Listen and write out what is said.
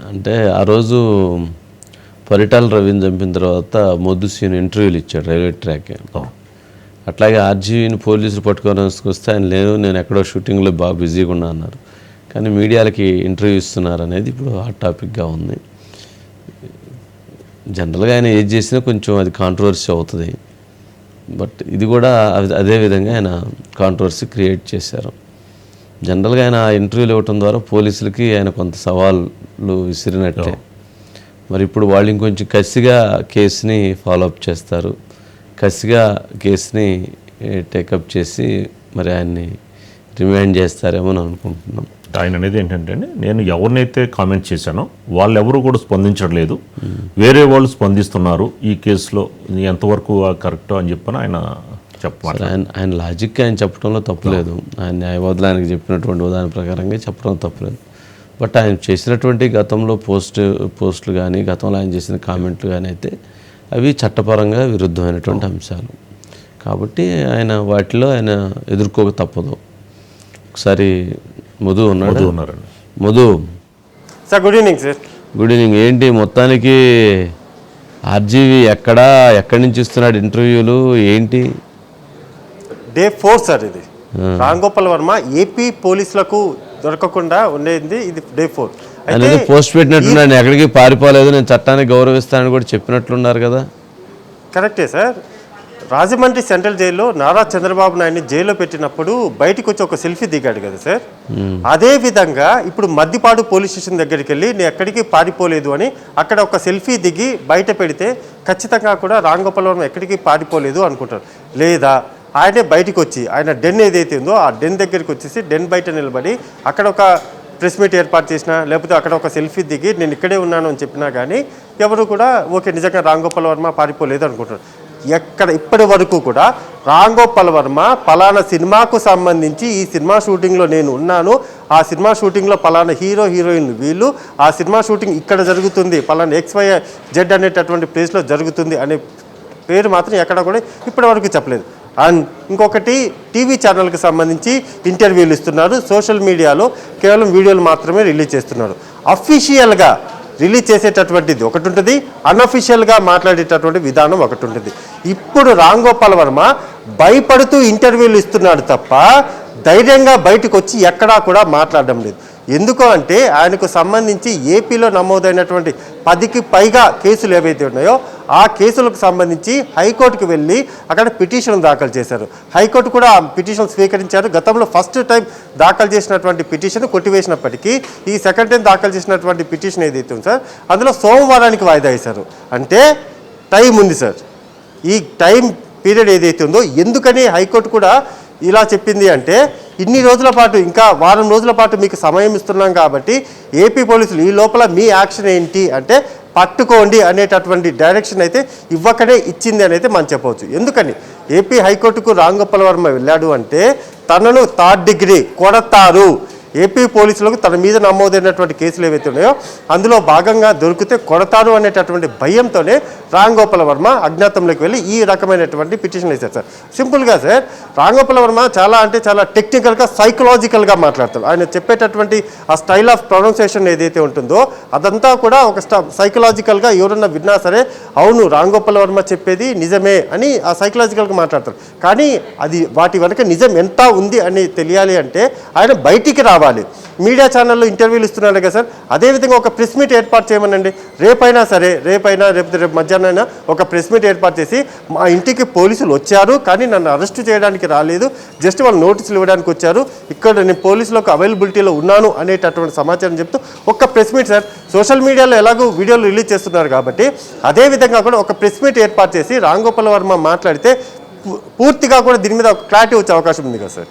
అంటే ఆ రోజు పరిటాల రవిని చంపిన తర్వాత మొద్దు సీన్ ఇంటర్వ్యూలు ఇచ్చాడు రైల్వే ట్రాక్. అట్లాగే ఆర్జీవిని పోలీసులు పట్టుకొని వస్తే ఆయన లేదు, నేను ఎక్కడో షూటింగ్లో బాగా బిజీగా ఉన్నా అన్నారు. కానీ మీడియాలకి ఇంటర్వ్యూ ఇస్తున్నారు అనేది ఇప్పుడు హాట్ టాపిక్గా ఉంది. జనరల్గా ఆయన ఏది చేసినా కొంచెం అది కాంట్రవర్సీ అవుతుంది. బట్ ఇది కూడా అదేవిధంగా ఆయన కాంట్రవర్సీ క్రియేట్ చేశారు. జనరల్గా ఆయన ఇంటర్వ్యూలు ఇవ్వటం ద్వారా పోలీసులకి ఆయన కొంత సవాళ్ళు విసిరినట్టే. మరి ఇప్పుడు వాళ్ళు ఇంకొంచెం కసిగా కేసుని ఫాలోఅప్ చేస్తారు, కసిగా కేసుని టేకప్ చేసి మరి ఆయన్ని రిమాండ్ చేస్తారేమో అని అనుకుంటున్నాం. ఆయన అనేది ఏంటంటే, నేను ఎవరినైతే కామెంట్ చేశానో వాళ్ళెవరూ కూడా స్పందించట్లేదు, వేరే వాళ్ళు స్పందిస్తున్నారు, ఈ కేసులో ఎంతవరకు కరెక్టో అని చెప్పని ఆయన చెప్పారు. ఆయన లాజిక్ ఆయన చెప్పడంలో తప్పులేదు, ఆయన న్యాయవాదులు చెప్పినటువంటి ఉదాహరణ ప్రకారంగా చెప్పడం తప్పులేదు. బట్ ఆయన చేసినటువంటి గతంలో పోస్టులు కానీ గతంలో ఆయన చేసిన కామెంట్లు కానీ అయితే అవి చట్టపరంగా విరుద్ధమైనటువంటి అంశాలు కాబట్టి ఆయన వాటిలో ఆయన ఎదుర్కోక తప్పదు. ఒకసారి మధు ఉన్నారండి. Madhu sir, good evening sir. Good evening. ఏంటి మొత్తానికి ఆర్జీవి ఎక్కడి నుంచి ఇస్తున్నాడు ఇంటర్వ్యూలు ఏంటి? Day 4 sir. ఇది రామ్ గోపాల్ వర్మ ఏపీ పోలీసులకు దొరకకుండా ఉండేది ఇది డే 4. అనేది పోస్ట్ పెట్టినట్టున్నాడు, ఎక్కడికి పారిపోలేదు, నేను చట్టాన్ని గౌరవిస్తానని కూడా చెప్పినట్లున్నారు కదా. కరెక్టే సార్. రాజమండ్రి సెంట్రల్ జైల్లో నారా చంద్రబాబు నాయుడిని జైల్లో పెట్టినప్పుడు బయటకు వచ్చి ఒక సెల్ఫీ దిగాడు కదా సార్. అదే విధంగా ఇప్పుడు మద్దిపాడు పోలీస్ స్టేషన్ దగ్గరికి వెళ్ళి నేను ఎక్కడికి పారిపోలేదు అని అక్కడ ఒక సెల్ఫీ దిగి బయట పెడితే ఖచ్చితంగా కూడా రామ్ గోపాల్ వర్మ ఎక్కడికి పారిపోలేదు అనుకుంటారు. లేదా ఆయనే బయటకు వచ్చి ఆయన డెన్ ఏదైతే ఉందో ఆ డెన్ దగ్గరికి వచ్చేసి డెన్ బయట నిలబడి అక్కడ ఒక ప్రెస్ మీట్ ఏర్పాటు చేసినా లేకపోతే అక్కడ ఒక సెల్ఫీ దిగి నేను ఇక్కడే ఉన్నాను అని చెప్పినా కానీ ఎవరు కూడా ఓకే నిజంగా రామ్ గోపాల్ వర్మ పారిపోలేదు అనుకుంటారు. ఇప్పటి వరకు కూడా రామ్ గోపాల్ వర్మ పలానా సినిమాకు సంబంధించి ఈ సినిమా షూటింగ్లో నేను ఉన్నాను, ఆ సినిమా షూటింగ్లో పలానా హీరోయిన్లు వీళ్ళు, ఆ సినిమా షూటింగ్ ఇక్కడ జరుగుతుంది, పలానా XYZ అనేటటువంటి ప్లేస్లో జరుగుతుంది అనే పేరు మాత్రం ఎక్కడ కూడా ఇప్పటి వరకు చెప్పలేదు. అండ్ ఇంకొకటి టీవీ ఛానల్కి సంబంధించి ఇంటర్వ్యూలు ఇస్తున్నారు, సోషల్ మీడియాలో కేవలం వీడియోలు మాత్రమే రిలీజ్ చేస్తున్నారు. అఫీషియల్గా రిలీజ్ చేసేటటువంటిది ఒకటి ఉంటుంది, అన్అఫీషియల్గా మాట్లాడేటటువంటి విధానం ఒకటి ఉంటుంది. ఇప్పుడు రామ్ గోపాల్ వర్మ భయపడుతూ ఇంటర్వ్యూలు ఇస్తున్నాడు తప్ప ధైర్యంగా బయటకు వచ్చి ఎక్కడా కూడా మాట్లాడడం లేదు. ఎందుకు అంటే ఆయనకు సంబంధించి ఏపీలో నమోదైనటువంటి 10కి పైగా కేసులు ఏవైతే ఉన్నాయో ఆ కేసులకు సంబంధించి హైకోర్టుకు వెళ్ళి అక్కడ పిటిషన్ దాఖలు చేశారు. హైకోర్టు కూడా ఆ పిటిషన్ స్వీకరించారు. గతంలో ఫస్ట్ టైం దాఖలు చేసినటువంటి పిటిషన్ కొట్టివేసినప్పటికీ ఈ సెకండ్ టైం దాఖలు చేసినటువంటి పిటిషన్ ఏదైతే ఉంది సార్ అందులో సోమవారానికి వాయిదా వేశారు. అంటే టైం ఉంది సార్. ఈ టైం పీరియడ్ ఏదైతే ఉందో ఎందుకని హైకోర్టు కూడా ఇలా చెప్పింది అంటే ఇన్ని రోజుల పాటు ఇంకా వారం రోజుల పాటు మీకు సమయం ఇస్తున్నాం కాబట్టి ఏపీ పోలీసులు ఈ లోపల మీ యాక్షన్ ఏంటి అంటే పట్టుకోండి అనేటటువంటి డైరెక్షన్ అయితే ఇవ్వకనే ఇచ్చింది అని అయితే మనం చెప్పవచ్చు. ఎందుకని ఏపీ హైకోర్టుకు రామ్ గోపాల్ వర్మ వెళ్ళాడు అంటే తనను 3rd డిగ్రీ కొడతారు, ఏపీ పోలీసులకు తన మీద నమోదైనటువంటి కేసులు ఏవైతే ఉన్నాయో అందులో భాగంగా దొరికితే కొడతారు అనేటటువంటి భయంతోనే రామ్ గోపాల్ వర్మ అజ్ఞాతంలోకి వెళ్ళి ఈ రకమైనటువంటి పిటిషన్ వేశారు సార్. సింపుల్గా సార్ రామ్ గోపాల్ వర్మ చాలా టెక్నికల్గా సైకలాజికల్గా మాట్లాడతారు. ఆయన చెప్పేటటువంటి ఆ స్టైల్ ఆఫ్ ప్రొనౌన్సియేషన్ ఏదైతే ఉంటుందో అదంతా కూడా ఒక సైకలాజికల్గా ఎవరన్నా విన్నా సరే అవును రామ్ గోపాల్ వర్మ చెప్పేది నిజమే అని ఆ సైకలాజికల్గా మాట్లాడతారు. కానీ అది వాటి వెనక నిజం ఎంత ఉంది అని తెలియాలి అంటే ఆయన బయటికి రావాలి. మీడియా ఛానల్లో ఇంటర్వ్యూలు ఇస్తున్నాడు కదా సార్, అదేవిధంగా ఒక ప్రెస్ మీట్ ఏర్పాటు చేయమనండి. రేపైనా రేపు మధ్యాహ్నం ఒక ప్రెస్ మీట్ ఏర్పాటు చేసి మా ఇంటికి పోలీసులు వచ్చారు కానీ నన్ను అరెస్టు చేయడానికి రాలేదు, జస్ట్ వాళ్ళు నోటీసులు ఇవ్వడానికి వచ్చారు, ఇక్కడ నేను పోలీసులకు అవైలబిలిటీలో ఉన్నాను అనేటటువంటి సమాచారం చెప్తూ ఒక ప్రెస్ మీట్ సార్ సోషల్ మీడియాలో ఎలాగో వీడియోలు రిలీజ్ చేస్తున్నారు కాబట్టి అదేవిధంగా కూడా ఒక ప్రెస్ మీట్ ఏర్పాటు చేసి రామ్ గోపాల్ వర్మ మాట్లాడితే పూర్తిగా కూడా దీని మీద ఒక క్లారిటీ వచ్చే అవకాశం ఉంది కదా సార్.